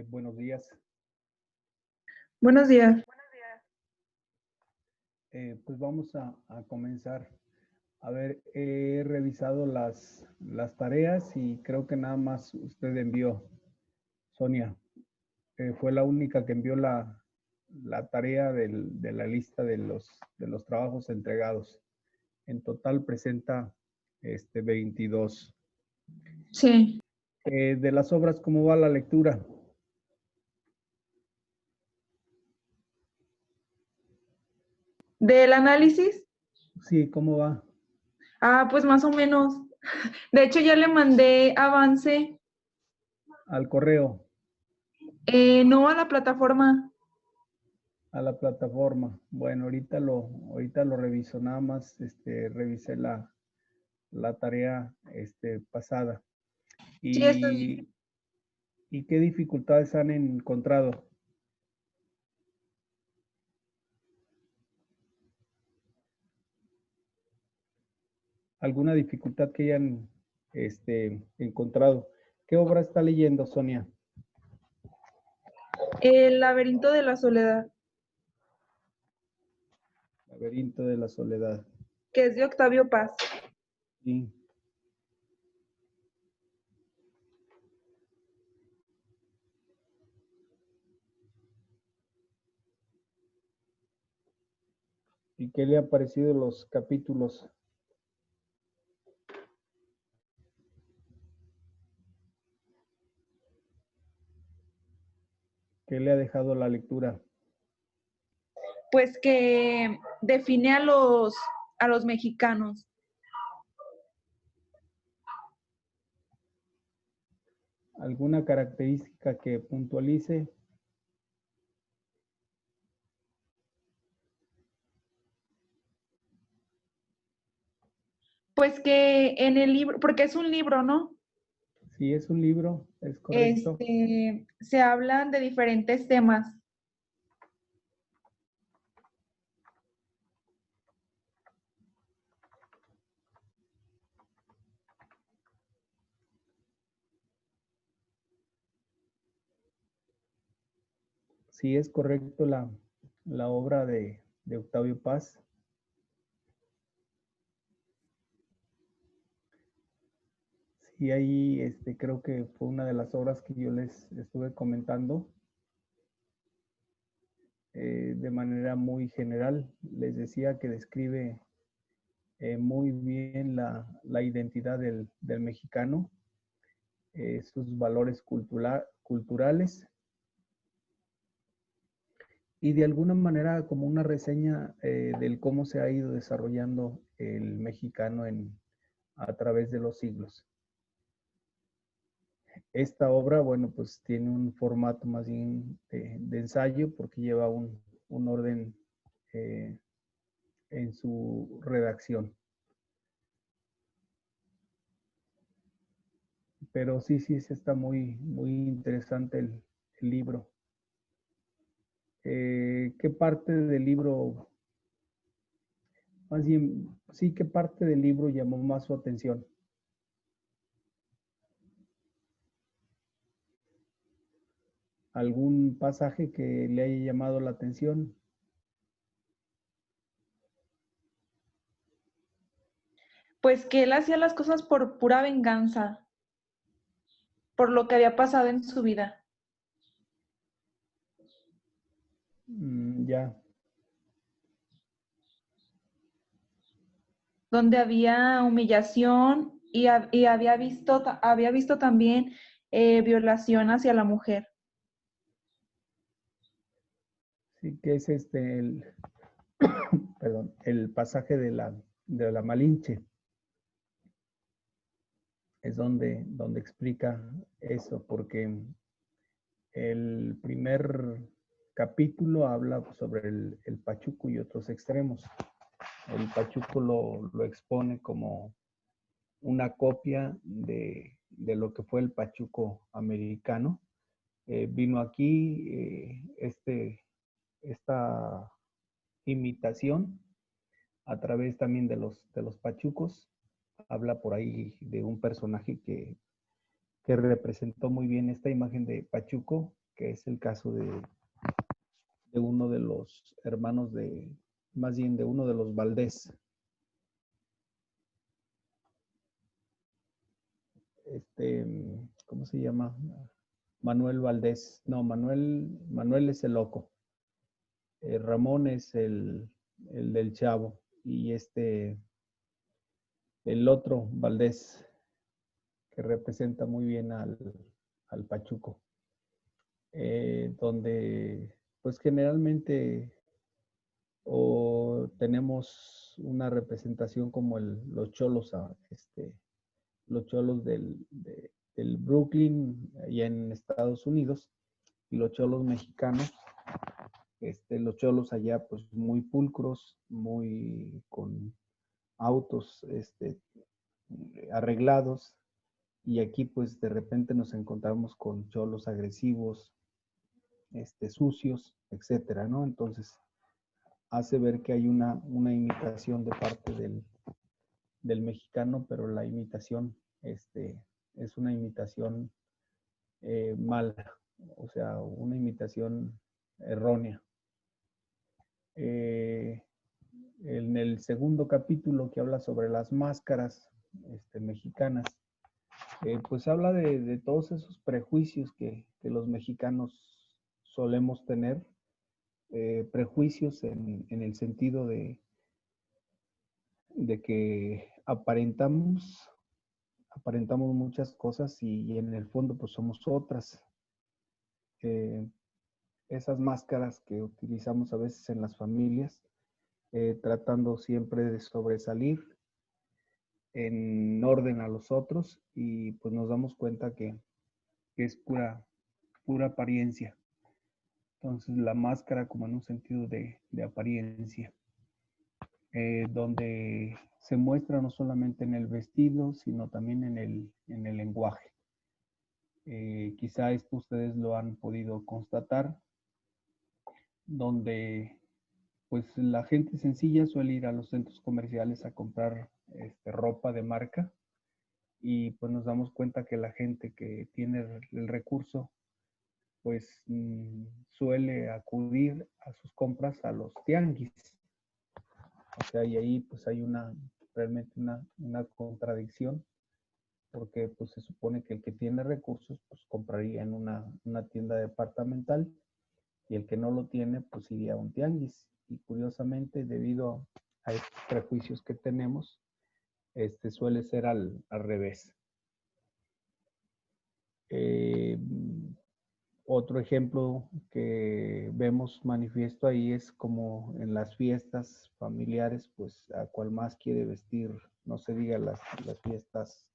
Buenos días. Buenos días. Pues vamos a comenzar. A ver, he revisado las tareas y creo que nada más usted envió, Sonia. Fue la única que envió la tarea de la lista de los trabajos entregados. En total presenta 22. Sí. De las obras, ¿cómo va la lectura? ¿Del análisis? Sí, ¿cómo va? Pues más o menos. De hecho, ya le mandé avance, Al correo, no a la plataforma. a la plataforma. Bueno, ahorita lo reviso, nada más revisé la tarea pasada. Sí, está bien. ¿Y qué dificultades han encontrado? ¿Alguna dificultad que hayan encontrado? ¿Qué obra está leyendo, Sonia? El laberinto de la soledad, Laberinto de la soledad. que es de Octavio Paz. Sí. ¿Y qué le han parecido los capítulos? ¿Qué le ha dejado la lectura? Pues que define a los mexicanos. ¿Alguna característica que puntualice? Pues que en el libro, porque es un libro, ¿no? Sí, es un libro, es correcto. Se hablan de diferentes temas. Sí, es correcto la obra de Octavio Paz. Sí, ahí creo que fue una de las obras que yo les estuve comentando de manera muy general. Les decía que describe muy bien la identidad del mexicano, sus valores culturales y de alguna manera como una reseña del cómo se ha ido desarrollando el mexicano a través de los siglos. Esta obra, bueno, pues tiene un formato más bien de ensayo porque lleva un orden en su redacción. Pero sí, está muy, muy interesante el libro. ¿Qué parte del libro, más bien, sí, qué parte del libro llamó más su atención? ¿Algún pasaje que le haya llamado la atención? Pues que él hacía las cosas por pura venganza, por lo que había pasado en su vida. Ya. Donde había humillación y había visto también violación hacia la mujer. Sí, que es perdón, el pasaje de la Malinche. Es donde explica eso, porque el primer capítulo habla sobre el pachuco y otros extremos. El pachuco lo expone como una copia de lo que fue el pachuco americano. Vino aquí esta imitación a través también de los pachucos. Habla por ahí de un personaje que representó muy bien esta imagen de Pachuco que es el caso de uno de los hermanos más bien de uno de los Valdés. ¿Cómo se llama? Manuel Valdés. No, Manuel es el loco. Ramón es el del Chavo. Y el otro, Valdés, que representa muy bien al Pachuco. Donde, pues generalmente, o tenemos una representación como los cholos, los cholos del Brooklyn, allá en Estados Unidos, y los cholos mexicanos, los cholos allá pues muy pulcros, muy con autos arreglados, y aquí pues de repente nos encontramos con cholos agresivos, sucios, etcétera, ¿no? Entonces hace ver que hay una imitación de parte del mexicano, pero la imitación es una imitación mala, o sea, una imitación errónea. En el segundo capítulo, que habla sobre las máscaras mexicanas, pues habla de todos esos prejuicios que los mexicanos solemos tener, prejuicios en el sentido de que aparentamos muchas cosas y en el fondo pues somos otras. Esas máscaras que utilizamos a veces en las familias, tratando siempre de sobresalir en orden a los otros, y pues nos damos cuenta que es pura apariencia. Entonces la máscara como en un sentido de apariencia, donde se muestra no solamente en el vestido, sino también en el lenguaje. Quizá esto ustedes lo han podido constatar, donde pues la gente sencilla suele ir a los centros comerciales a comprar ropa de marca, y pues nos damos cuenta que la gente que tiene el recurso pues suele acudir a sus compras a los tianguis. O sea, y ahí pues hay realmente una contradicción, porque pues se supone que el que tiene recursos pues compraría en una tienda departamental, y el que no lo tiene pues iría a un tianguis. Y curiosamente, debido a estos prejuicios que tenemos, suele ser al revés. Otro ejemplo que vemos manifiesto ahí es como en las fiestas familiares, pues a cual más quiere vestir, no se diga las fiestas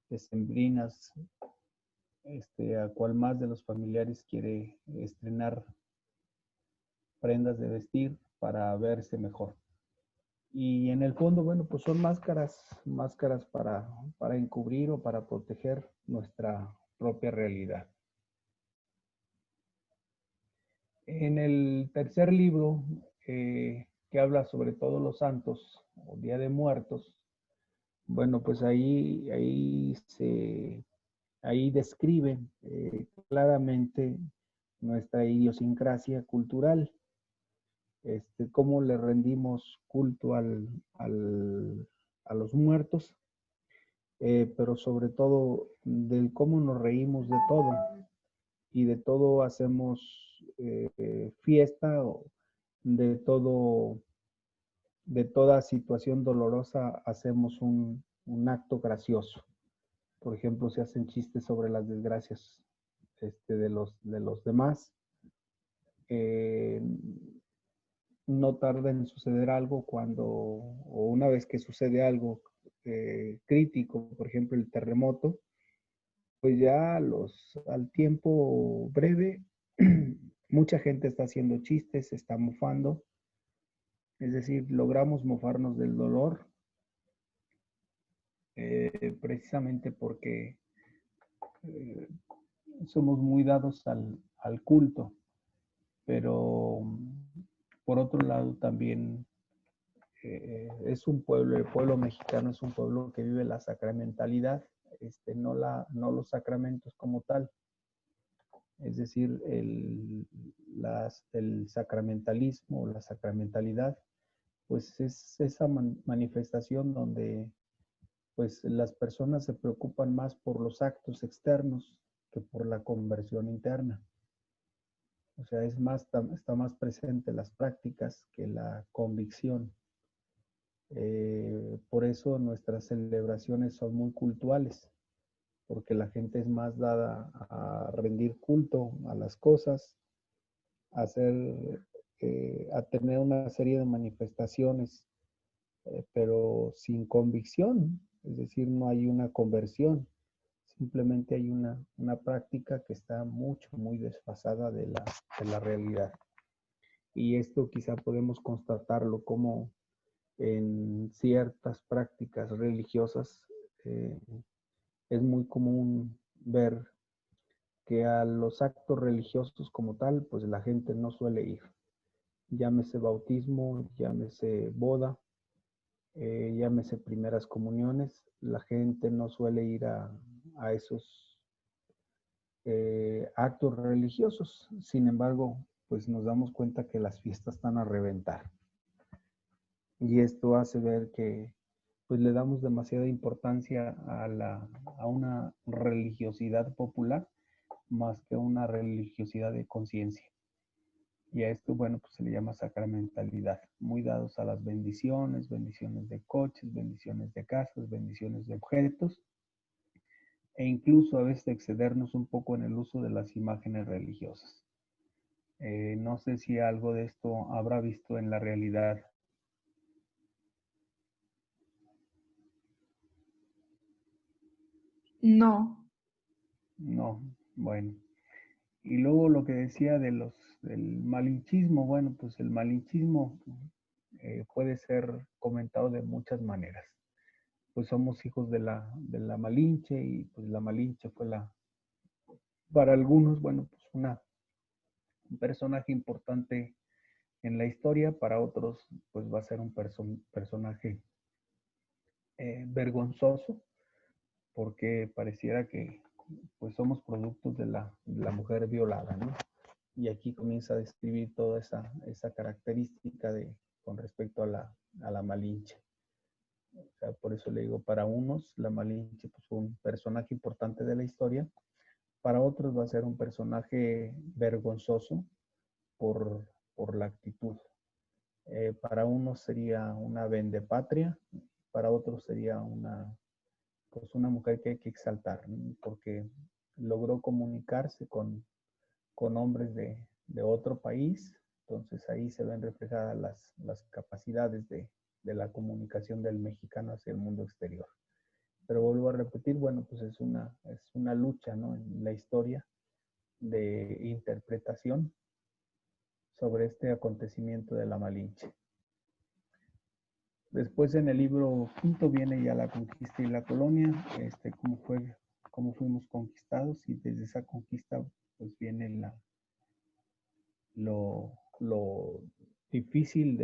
decembrinas, a cual más de los familiares quiere estrenar prendas de vestir para verse mejor. Y en el fondo, bueno, pues son máscaras para encubrir o para proteger nuestra propia realidad. En el tercer libro, que habla sobre todos los santos o Día de Muertos, bueno, pues ahí describe claramente nuestra idiosincrasia cultural, cómo le rendimos culto a los muertos, pero sobre todo del cómo nos reímos de todo, y de todo hacemos fiesta, o de toda situación dolorosa hacemos un acto gracioso. Por ejemplo, se hacen chistes sobre las desgracias de los demás. No tarda en suceder algo o una vez que sucede algo crítico, por ejemplo el terremoto, pues ya al tiempo breve mucha gente está haciendo chistes, está mofando, es decir, logramos mofarnos del dolor, precisamente porque somos muy dados al culto, pero por otro lado también es un pueblo, el pueblo mexicano es un pueblo que vive la sacramentalidad, no los sacramentos como tal. Es decir, el sacramentalismo, la sacramentalidad, pues es esa manifestación donde pues las personas se preocupan más por los actos externos que por la conversión interna. O sea, está más presente las prácticas que la convicción. Por eso nuestras celebraciones son muy cultuales, porque la gente es más dada a rendir culto a las cosas, a a tener una serie de manifestaciones, pero sin convicción, es decir, no hay una conversión, simplemente hay una práctica que está muy desfasada de la realidad. Y esto quizá podemos constatarlo como en ciertas prácticas religiosas es muy común ver que a los actos religiosos como tal, pues la gente no suele ir. Llámese bautismo, llámese boda, llámese primeras comuniones, la gente no suele ir a esos actos religiosos. Sin embargo, pues nos damos cuenta que las fiestas están a reventar. Y esto hace ver que pues le damos demasiada importancia a una religiosidad popular más que una religiosidad de conciencia. Y a esto, bueno, pues se le llama sacramentalidad, muy dados a las bendiciones, bendiciones de coches, bendiciones de casas, bendiciones de objetos, e incluso a veces excedernos un poco en el uso de las imágenes religiosas. No sé si algo de esto habrá visto en la realidad. No. No, bueno. Y luego lo que decía del malinchismo, bueno, pues el malinchismo puede ser comentado de muchas maneras. Pues somos hijos de la Malinche y pues la Malinche fue para algunos, bueno, pues un personaje importante en la historia, para otros pues va a ser un personaje vergonzoso, porque pareciera que pues somos productos de la mujer violada, ¿no? Y aquí comienza a describir toda esa característica con respecto a la Malinche. O sea, por eso le digo, para unos la Malinche pues, fue un personaje importante de la historia, para otros va a ser un personaje vergonzoso por, por la actitud. Para unos sería una vendepatria, para otros sería pues una mujer que hay que exaltar, ¿no? Porque logró comunicarse con hombres de otro país, entonces ahí se ven reflejadas las capacidades de la comunicación del mexicano hacia el mundo exterior. Pero vuelvo a repetir, bueno, pues es una lucha, ¿no? En la historia de interpretación sobre este acontecimiento de la Malinche. Después en el libro quinto viene ya la conquista y la colonia, cómo fuimos conquistados, y desde esa conquista pues viene lo difícil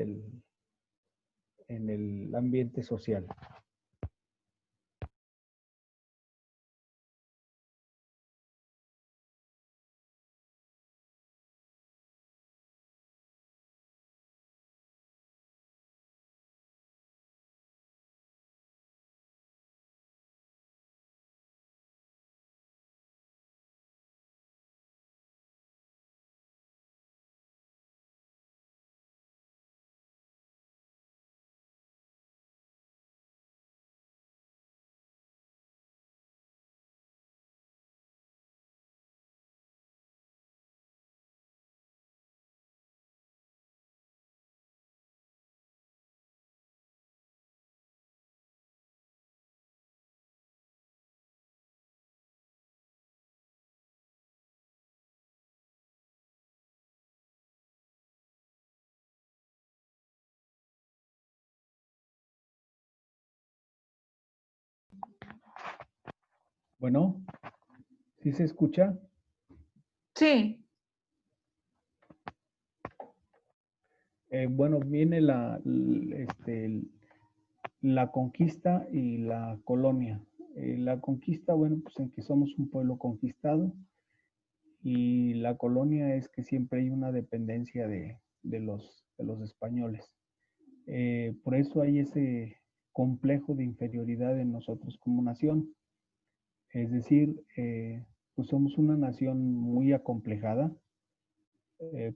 en el ambiente social. Bueno, ¿sí se escucha? Sí. Bueno, viene la conquista y la colonia. La conquista, bueno, pues en que somos un pueblo conquistado, Y la colonia es que siempre hay una dependencia de los españoles. Por eso hay ese complejo de inferioridad en nosotros como nación. Es decir, pues somos una nación muy acomplejada,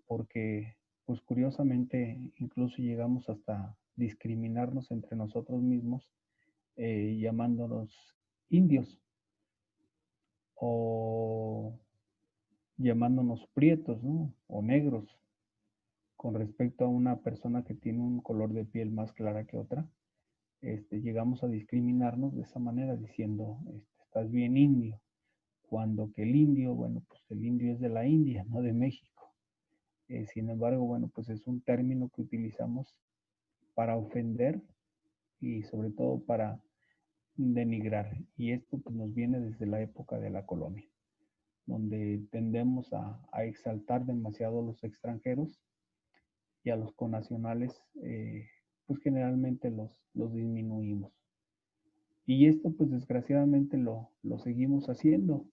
porque pues curiosamente incluso llegamos hasta discriminarnos entre nosotros mismos, llamándonos indios o llamándonos prietos, ¿no? O negros, con respecto a una persona que tiene un color de piel más clara que otra. Llegamos a discriminarnos de esa manera, diciendo, estás bien indio, cuando que el indio, bueno, pues el indio es de la India, no de México. Sin embargo, bueno, pues es un término que utilizamos para ofender y sobre todo para denigrar. Y esto pues, nos viene desde la época de la colonia, donde tendemos a exaltar demasiado a los extranjeros y a los conacionales, pues generalmente los disminuimos. Y esto pues desgraciadamente lo seguimos haciendo.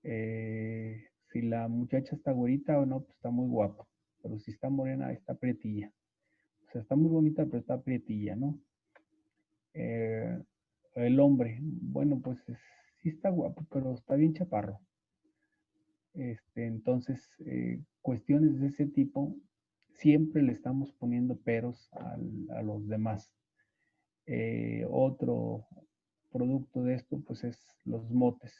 Si la muchacha está güerita o no, pues está muy guapa. Pero si está morena, está prietilla. O sea, está muy bonita, pero está prietilla, ¿no? Eh, el hombre, bueno, pues sí está guapo, pero está bien chaparro. Entonces, cuestiones de ese tipo, siempre le estamos poniendo peros a los demás. Otro producto de esto, pues es los motes.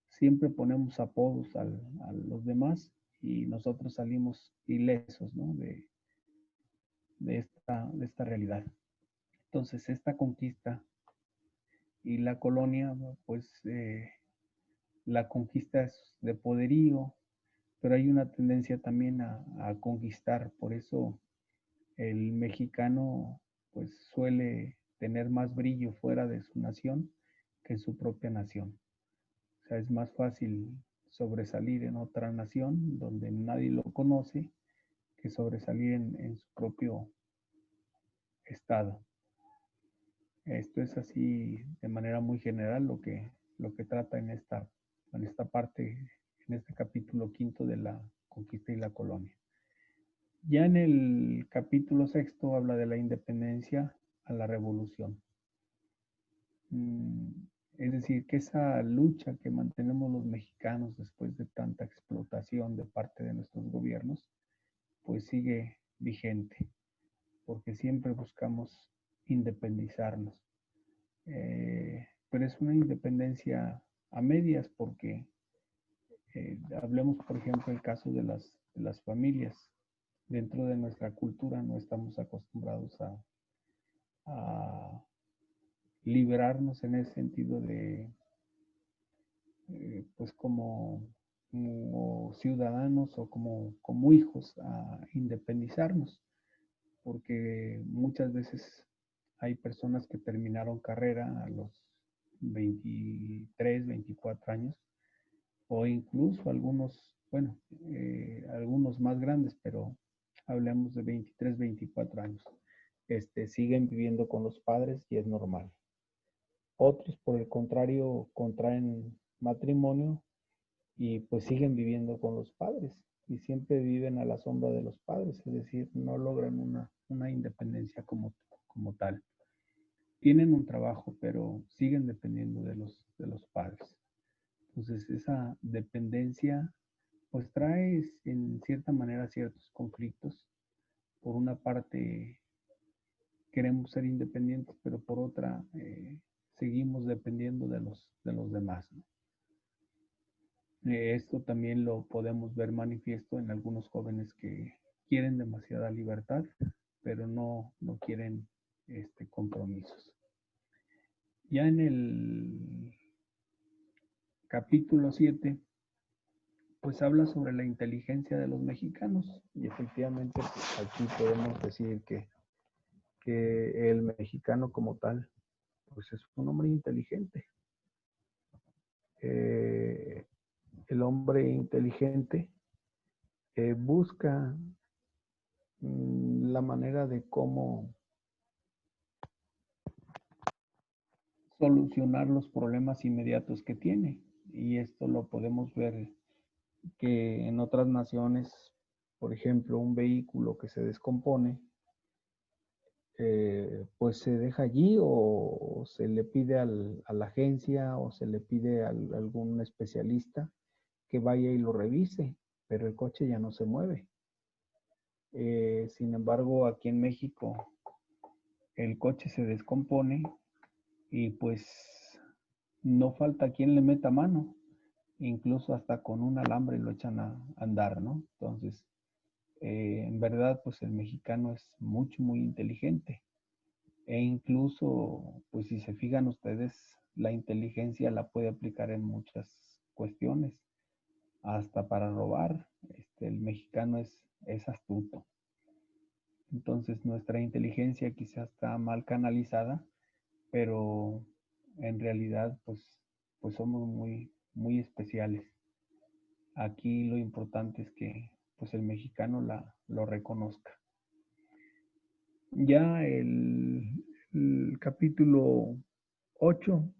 Siempre ponemos apodos a los demás y nosotros salimos ilesos, ¿no? de esta realidad. Entonces, esta conquista y la colonia, pues la conquista es de poderío, pero hay una tendencia también a conquistar. Por eso el mexicano pues suele tener más brillo fuera de su nación que en su propia nación. O sea, es más fácil sobresalir en otra nación donde nadie lo conoce que sobresalir en su propio estado. Esto es así de manera muy general lo que trata en esta parte, en este capítulo quinto de la conquista y la colonia. Ya en el capítulo sexto habla de la independencia a la revolución. Es decir, que esa lucha que mantenemos los mexicanos después de tanta explotación de parte de nuestros gobiernos, pues sigue vigente, porque siempre buscamos independizarnos. Pero es una independencia a medias, porque hablemos, por ejemplo, el caso de las familias. Dentro de nuestra cultura no estamos acostumbrados a liberarnos en ese sentido de, pues como ciudadanos o como hijos, a independizarnos, porque muchas veces hay personas que terminaron carrera a los 23, 24 años, o incluso algunos, bueno, algunos más grandes, pero hablemos de 23, 24 años, siguen viviendo con los padres y es normal. Otros, por el contrario, contraen matrimonio y pues siguen viviendo con los padres y siempre viven a la sombra de los padres, es decir, no logran una independencia como tal. Tienen un trabajo, pero siguen dependiendo de los padres. Entonces, esa dependencia pues trae en cierta manera ciertos conflictos. Por una parte, queremos ser independientes, pero por otra, seguimos dependiendo de los demás, ¿no? Esto también lo podemos ver manifiesto en algunos jóvenes que quieren demasiada libertad, pero no quieren compromisos. Ya en el capítulo 7, pues habla sobre la inteligencia de los mexicanos y efectivamente pues, aquí podemos decir que el mexicano como tal, pues es un hombre inteligente. El hombre inteligente busca la manera de cómo solucionar los problemas inmediatos que tiene. Y esto lo podemos ver que en otras naciones, por ejemplo, un vehículo que se descompone, pues se deja allí o se le pide a la agencia o se le pide a algún especialista que vaya y lo revise, pero el coche ya no se mueve. Sin embargo, aquí en México el coche se descompone y pues no falta quien le meta mano, incluso hasta con un alambre lo echan a andar, ¿no? Entonces, en verdad, pues el mexicano es muy inteligente. E incluso, pues si se fijan ustedes, la inteligencia la puede aplicar en muchas cuestiones, hasta para robar. El mexicano es astuto. Entonces nuestra inteligencia quizás está mal canalizada, pero en realidad pues somos muy especiales. Aquí lo importante es que pues el mexicano lo reconozca. Ya el capítulo 8,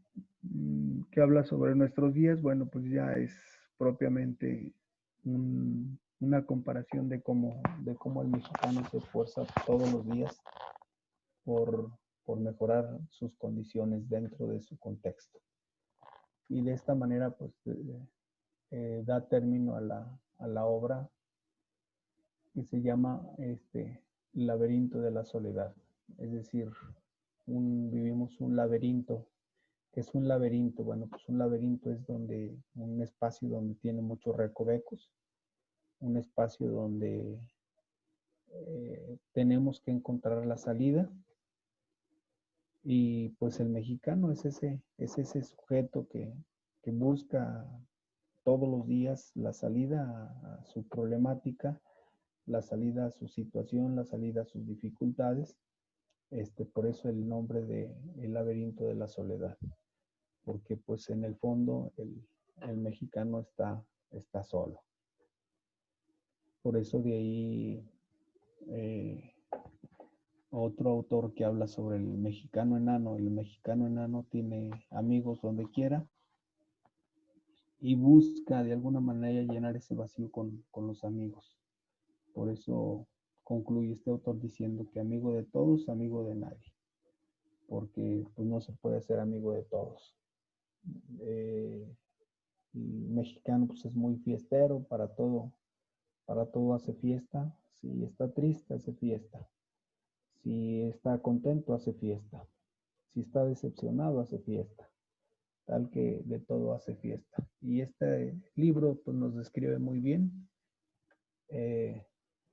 que habla sobre nuestros días, bueno, pues ya es propiamente una comparación de cómo el mexicano se esfuerza todos los días por, por mejorar sus condiciones dentro de su contexto. Y de esta manera, pues, da término a la obra que se llama Laberinto de la Soledad. Es decir, vivimos un laberinto. ¿Qué es un laberinto? Bueno, pues un laberinto es un espacio donde tiene muchos recovecos, un espacio donde tenemos que encontrar la salida. Y pues el mexicano es ese sujeto que busca todos los días la salida a su problemática, la salida a su situación, la salida a sus dificultades. Por eso el nombre de El laberinto de la soledad, porque pues en el fondo el mexicano está solo. Por eso de ahí otro autor que habla sobre el mexicano enano. El mexicano enano tiene amigos donde quiera y busca de alguna manera llenar ese vacío con los amigos. Por eso concluye este autor diciendo que amigo de todos, amigo de nadie, porque pues no se puede ser amigo de todos. El mexicano pues es muy fiestero, para todo hace fiesta. Si está triste, hace fiesta. Si está contento, hace fiesta. Si está decepcionado, hace fiesta. Tal que de todo hace fiesta. Y este libro pues, nos describe muy bien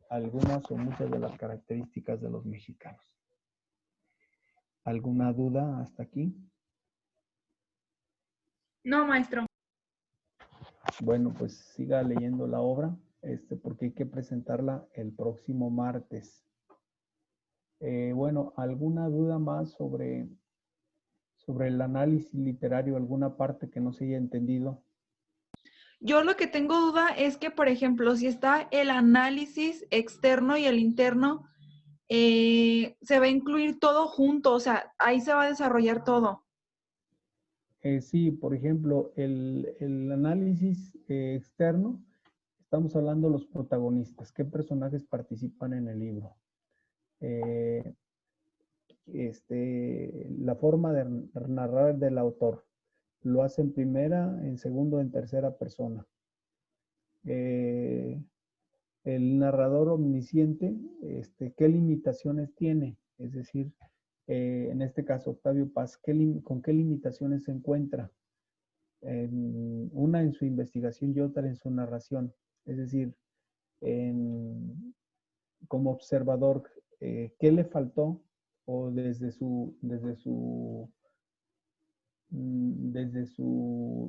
algunas o muchas de las características de los mexicanos. ¿Alguna duda hasta aquí? No, maestro. Bueno, pues siga leyendo la obra, porque hay que presentarla el próximo martes. Bueno, ¿alguna duda más sobre el análisis literario? ¿Alguna parte que no se haya entendido? Yo lo que tengo duda es que, por ejemplo, si está el análisis externo y el interno, se va a incluir todo junto, o sea, ahí se va a desarrollar todo. Sí, por ejemplo, el análisis externo, estamos hablando de los protagonistas, qué personajes participan en el libro. La forma de narrar del autor. Lo hace en primera, en segundo, en tercera persona. El narrador omnisciente, ¿qué limitaciones tiene? Es decir, en este caso, Octavio Paz, ¿con qué limitaciones se encuentra? Una en su investigación y otra en su narración. Es decir, como observador, ¿qué le faltó? O desde su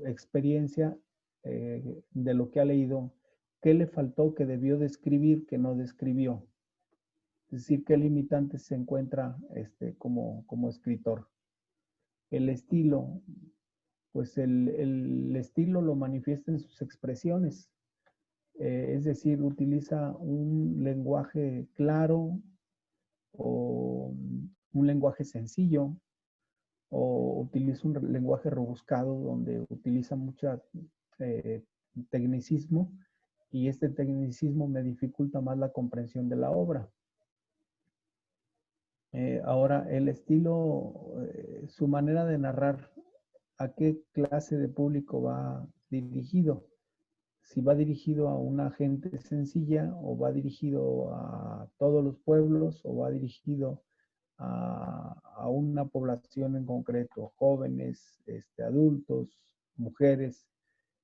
experiencia de lo que ha leído, ¿qué le faltó que debió describir que no describió? Es decir, ¿qué limitantes se encuentra como escritor? El estilo, pues el estilo lo manifiesta en sus expresiones, es decir, utiliza un lenguaje claro o un lenguaje sencillo, o utiliza un lenguaje rebuscado donde utiliza mucho tecnicismo y este tecnicismo me dificulta más la comprensión de la obra. Ahora, el estilo, su manera de narrar, ¿a qué clase de público va dirigido? Si va dirigido a una gente sencilla, o va dirigido a todos los pueblos, o va dirigido a una población en concreto, jóvenes, adultos, mujeres,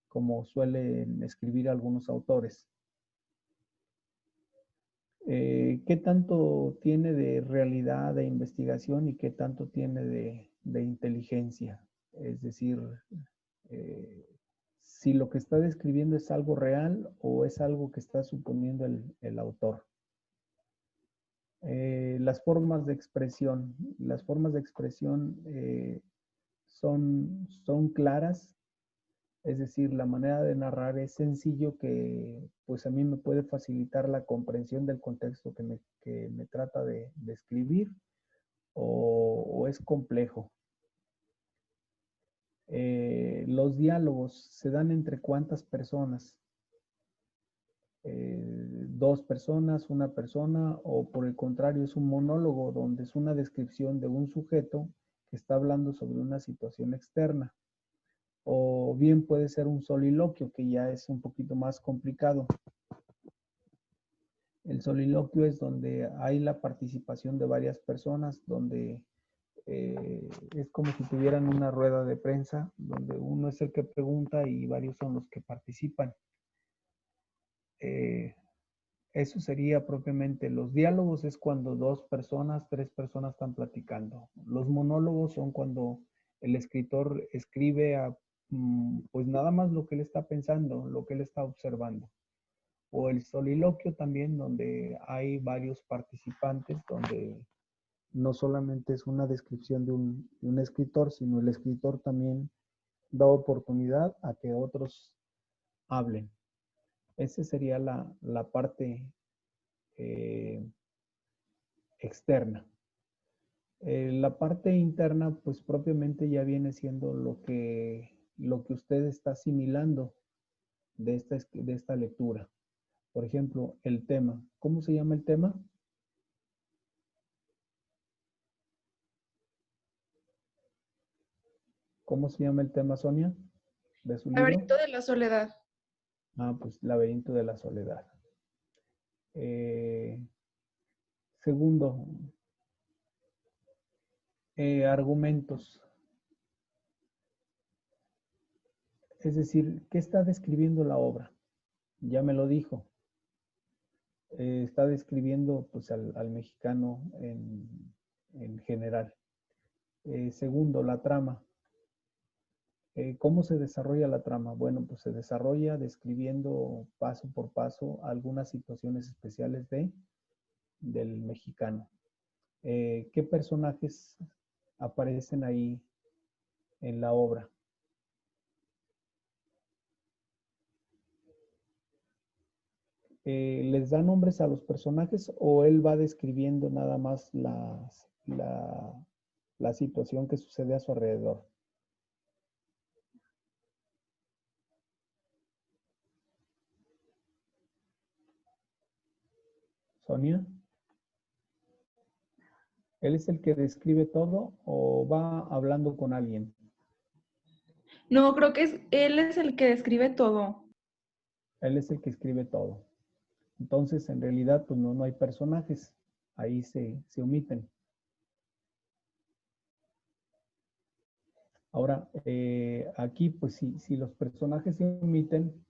como suelen escribir algunos autores. ¿Qué tanto tiene de realidad, de investigación, y qué tanto tiene de inteligencia? Es decir, si lo que está describiendo es algo real o es algo que está suponiendo el autor. Las formas de expresión. Las formas de expresión son claras, es decir, la manera de narrar es sencillo, que pues a mí me puede facilitar la comprensión del contexto que me trata de escribir, o es complejo. Los diálogos se dan entre cuántas personas, dos personas, una persona, o por el contrario es un monólogo donde es una descripción de un sujeto que está hablando sobre una situación externa. O bien puede ser un soliloquio, que ya es un poquito más complicado. El soliloquio es donde hay la participación de varias personas, donde es como si tuvieran una rueda de prensa, donde uno es el que pregunta y varios son los que participan. Eso sería propiamente. Los diálogos es cuando dos personas, tres personas están platicando. Los monólogos son cuando el escritor escribe pues nada más lo que él está pensando, lo que él está observando. O el soliloquio también, donde hay varios participantes, donde no solamente es una descripción de un escritor, sino el escritor también da oportunidad a que otros hablen. Esa sería la parte externa. La parte interna, pues propiamente ya viene siendo lo que usted está asimilando de esta lectura. Por ejemplo, el tema. ¿Cómo se llama el tema? ¿Cómo se llama el tema, Sonia, de su libro? Laberinto de la soledad. Pues Laberinto de la Soledad. Segundo, argumentos. Es decir, ¿qué está describiendo la obra? Ya me lo dijo. Está describiendo pues al mexicano en general. Segundo, la trama. ¿Cómo se desarrolla la trama? Bueno, pues se desarrolla describiendo paso por paso algunas situaciones especiales del mexicano. ¿Qué personajes aparecen ahí en la obra? ¿Les da nombres a los personajes o él va describiendo nada más la situación que sucede a su alrededor? Sonia, ¿él es el que describe todo o va hablando con alguien? No, creo que él es el que describe todo. Él es el que escribe todo. Entonces, en realidad, pues no hay personajes. Ahí se omiten. Ahora, aquí, pues si los personajes se omiten,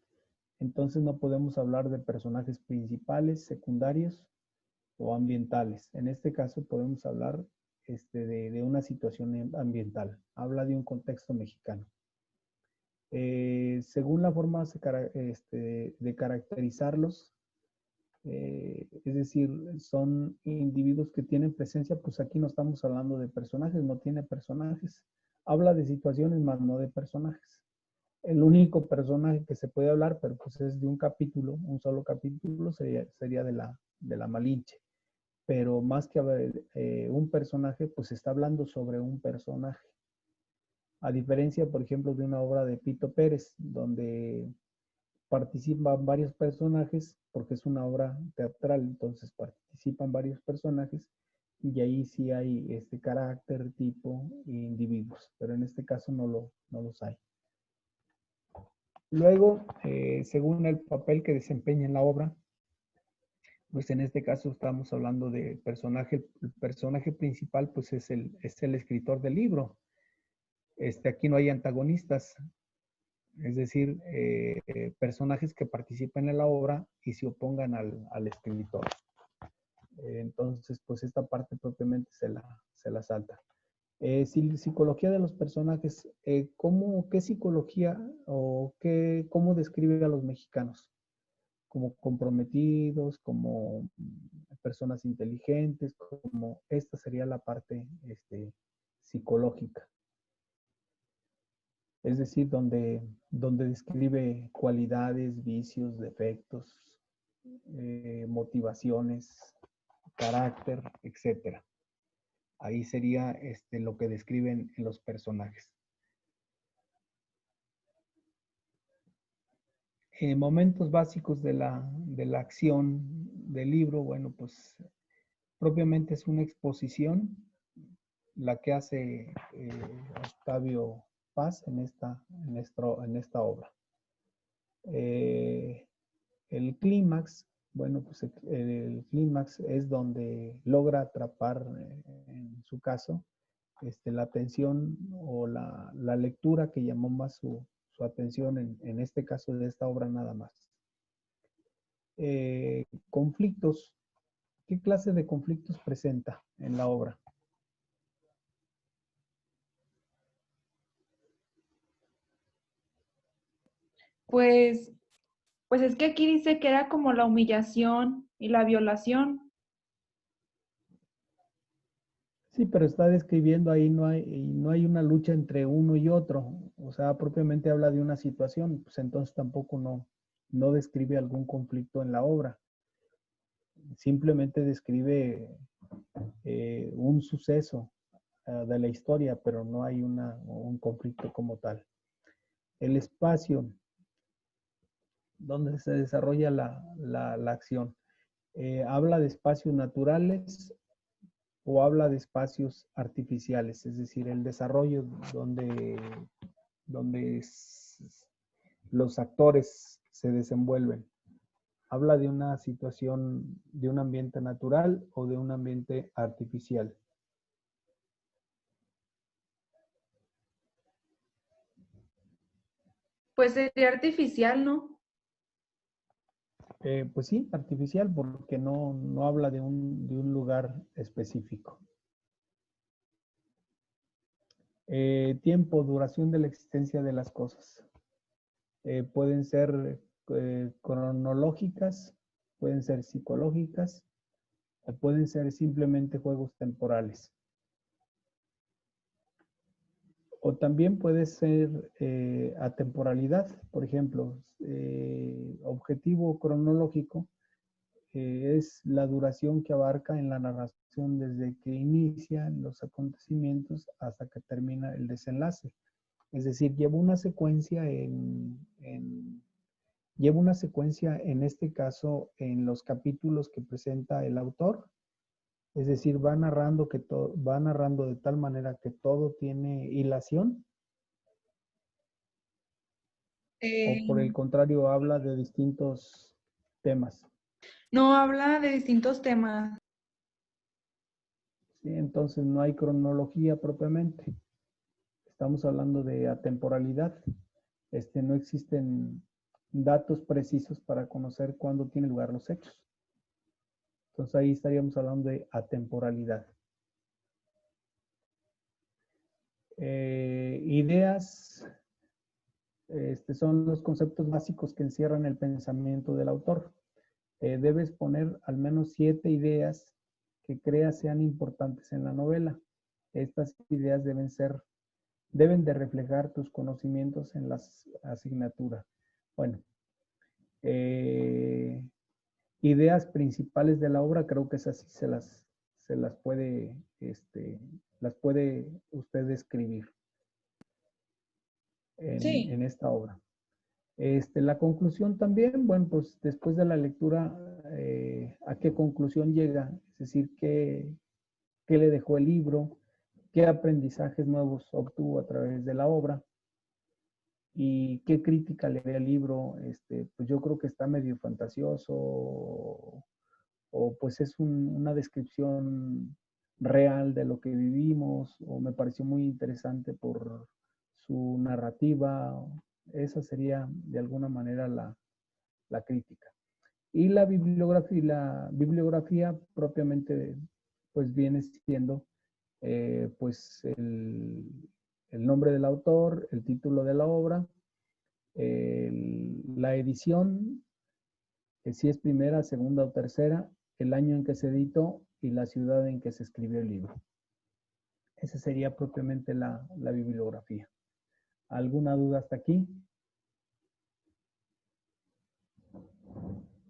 entonces no podemos hablar de personajes principales, secundarios o ambientales. En este caso podemos hablar de una situación ambiental. Habla de un contexto mexicano. Según la forma de caracterizarlos, es decir, son individuos que tienen presencia, pues aquí no estamos hablando de personajes, no tiene personajes. Habla de situaciones, más no de personajes. El único personaje que se puede hablar, pero pues es de un capítulo, un solo capítulo, sería de la Malinche. Pero más que haber un personaje, pues está hablando sobre un personaje. A diferencia, por ejemplo, de una obra de Pito Pérez, donde participan varios personajes, porque es una obra teatral, entonces participan varios personajes y ahí sí hay este carácter, tipo e individuos, pero en este caso no los hay. Luego, según el papel que desempeña en la obra, pues en este caso estamos hablando de personaje, el personaje principal pues es el escritor del libro. Aquí no hay antagonistas, es decir, personajes que participen en la obra y se opongan al escritor. Entonces, pues esta parte propiamente se la salta. Psicología de los personajes, ¿qué psicología o cómo describe a los mexicanos? Como comprometidos, como personas inteligentes, como esta sería la parte psicológica. Es decir, donde describe cualidades, vicios, defectos, motivaciones, carácter, etcétera. Ahí sería lo que describen en los personajes. Momentos básicos de la acción del libro, bueno, pues propiamente es una exposición, la que hace Octavio Paz en esta obra. El clímax, bueno, pues el clímax es donde logra atrapar, en su caso, la atención o la lectura que llamó más su atención en este caso de esta obra nada más. Conflictos. ¿Qué clase de conflictos presenta en la obra? Pues, pues es que aquí dice que era como la humillación y la violación. Sí, pero está describiendo ahí, no hay una lucha entre uno y otro. O sea, propiamente habla de una situación, pues entonces tampoco no describe algún conflicto en la obra. Simplemente describe un suceso de la historia, pero no hay un conflicto como tal. El espacio donde se desarrolla la acción. Habla de espacios naturales o habla de espacios artificiales, es decir, el desarrollo donde los actores se desenvuelven. Habla de una situación, de un ambiente natural o de un ambiente artificial. Pues sería artificial, ¿no? Pues sí, artificial, porque no habla de un lugar específico. Tiempo, duración de la existencia de las cosas. Pueden ser cronológicas, pueden ser psicológicas, o pueden ser simplemente juegos temporales. O también puede ser atemporalidad, por ejemplo, objetivo cronológico es la duración que abarca en la narración desde que inician los acontecimientos hasta que termina el desenlace. Es decir, lleva una secuencia lleva una secuencia en este caso en los capítulos que presenta el autor. Es decir, va narrando de tal manera que todo tiene hilación, o por el Eh, contrario habla de distintos temas. no habla de distintos temas. ¿Sí? Entonces no hay cronología propiamente. Estamos hablando de atemporalidad. No existen datos precisos para conocer cuándo tienen lugar los hechos. Entonces ahí estaríamos hablando de atemporalidad. Ideas son los conceptos básicos que encierran el pensamiento del autor. Debes poner al menos 7 ideas que creas sean importantes en la novela. Estas ideas deben de reflejar tus conocimientos en las asignaturas. Bueno, ideas principales de la obra, creo que esas sí las puede usted escribir Sí. en esta obra. La conclusión también, bueno, pues después de la lectura, ¿a qué conclusión llega? Es decir, ¿qué le dejó el libro? ¿Qué aprendizajes nuevos obtuvo a través de la obra? ¿Y qué crítica le ve al libro? Pues yo creo que está medio fantasioso o pues es una descripción real de lo que vivimos o me pareció muy interesante por su narrativa. Esa sería de alguna manera la crítica. Y la bibliografía propiamente pues viene siendo pues el nombre del autor, el título de la obra, la edición, que si es primera, segunda o tercera, el año en que se editó y la ciudad en que se escribió el libro. Esa sería propiamente la bibliografía. ¿Alguna duda hasta aquí?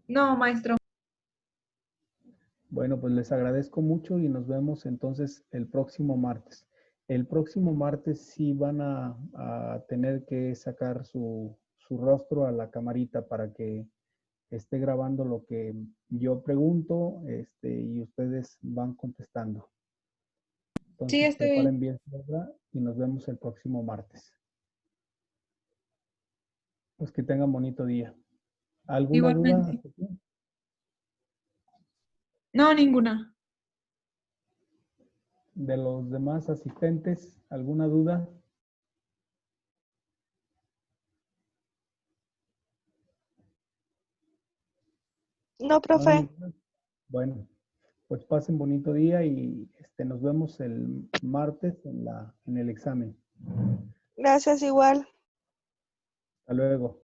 No, maestro. Bueno, pues les agradezco mucho y nos vemos entonces el próximo martes. El próximo martes sí van a tener que sacar su rostro a la camarita para que esté grabando lo que yo pregunto y ustedes van contestando. Sí, Entonces estoy bien. preparen bien su obra y nos vemos el próximo martes. Pues que tengan bonito día. ¿Alguna duda Igualmente. hasta aquí? No, ninguna. De los demás asistentes, ¿alguna duda? No, ¿No profe. ninguna? Bueno, pues pasen bonito día y nos vemos el martes en el examen. Gracias igual. Hasta luego.